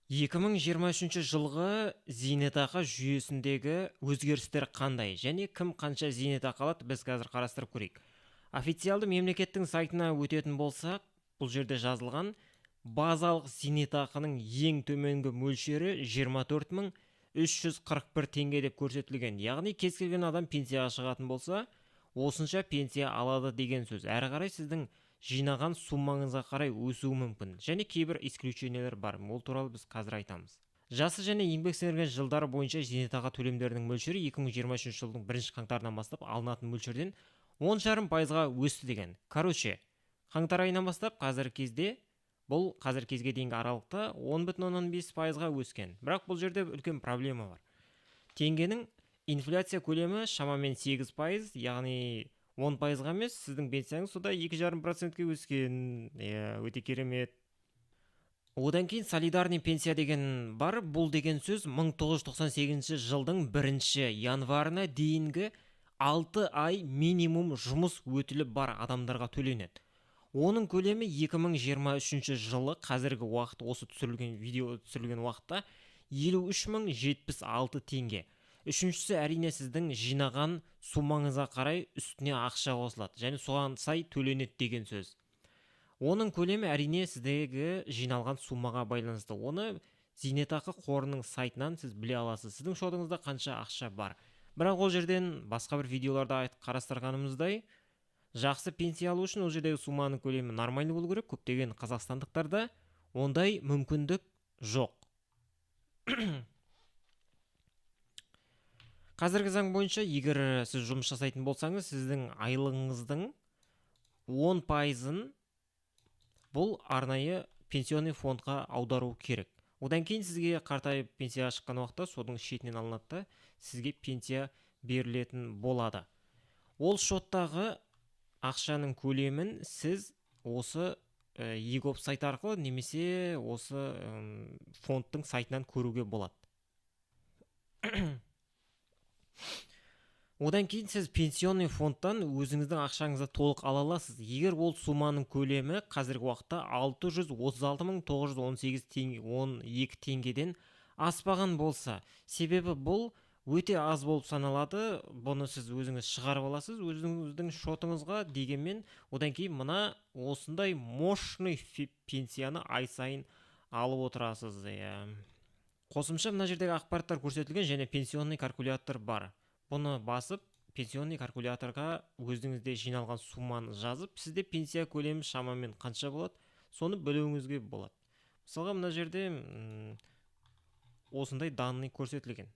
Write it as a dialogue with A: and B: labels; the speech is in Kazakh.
A: 2023 жылғы зейнетақы жүйесіндегі өзгерістер қандай және кім қанша зейнетақы алады, біз қазір қарастырып көрейік. Официалды мемлекеттің сайтына өтетін болсақ, бұл жерде жазылған базалық зейнетақының ең төменгі мөлшері 24.341 теңге деп көрсетілген. Яғни кез келген адам пенсияға шығатын болса, осынша пенсия алады деген сөз. Әрі қарай сіздің жинаған суммаңызға қарай өсуі мүмкін. Және кейбір исключениялар бар. Ол туралы біз қазір айтамыз. Жасы және еңбек сіңірген жылдары бойынша зейнетақы төлемдерінің мөлшері 2023 жылдың 1 қаңтарынан бастап алынатын мөлшерден 10,5%-ға өсті деген. Короче, қаңтар айынан бастап қазіргі кезге дейінгі аралықта 10,5%-ға өскен. Бірақ бұл жерде үлкен проблема бар. Теңгенің инфляция көлемі шамамен 8%, яғни 10%-ға емес, сіздің пенсияңыз сода 2,5%-ке өскен. Өте керемет. Одан кейін солидарный пенсия деген бар. Бұл деген сөз 1998 жылдың 1 январына дейінгі 6 ай минимум жұмыс өтілі бар адамдарға төленеді. Оның көлемі 2023 жылы қазіргі уақыт, осы видео түсірілген уақытта 53.076 теңге. Үшіншісі әрине сіздің жинаған суммаңызға қарай үстіне ақша қосылады және соған сай төленеді деген сөз. Оның көлемі әрине сіздегі жиналған суммаға байланысты. Оны зейнетақы қорының сайтынан сіз біле аласыз. Сіздің шотыңызда қанша ақша бар. Бірақ ол жерден басқа бір видеоларда қарастырғанымыздай, жақсы пенсия алу үшін ол жердегі сумманың көлемі нормальный болу керек. Көптеген қазақстандықтарда ондай мүмкіндік жоқ. Қазіргі заң бойынша, егер сіз жұмыс жасайтын болсаңыз, сіздің айлығыңыздың 10%-ын бұл арнайы пенсионный фондқа аудару керек. Одан кейін сізге қартайып пенсияға шыққан уақытта соның шетінен алынады, сізге пенсия берілетін болады. Ол шоттағы ақшаның көлемін сіз осы егоп сайт арқылы немесе осы фондтың сайтынан көруге болады. Одан кейін сіз пенсионный фондтан өзіңіздің ақшаңызды толық ала аласыз. Егер ол сумманың көлемі қазіргі уақытта 636.918.12 теңгеден аспаған болса, себебі бұл өте аз болып саналады. Бұны сіз өзіңіз шығарып аласыз өзіңіздің шотыңызға, дегенмен одан кейін мына осындай мощный пенсияны ай сайын алып отырасыз. Қосымша мына жердегі ақпараттар көрсетілген және пенсионный калькулятор бар. Бұны басып, пенсионный калькуляторға өзіңізде жиналған сумманы жазып, сізде пенсия көлемі шамамен қанша болады, соны білуіңізге болады. Мысалға мына жерде осындай данный көрсетілген.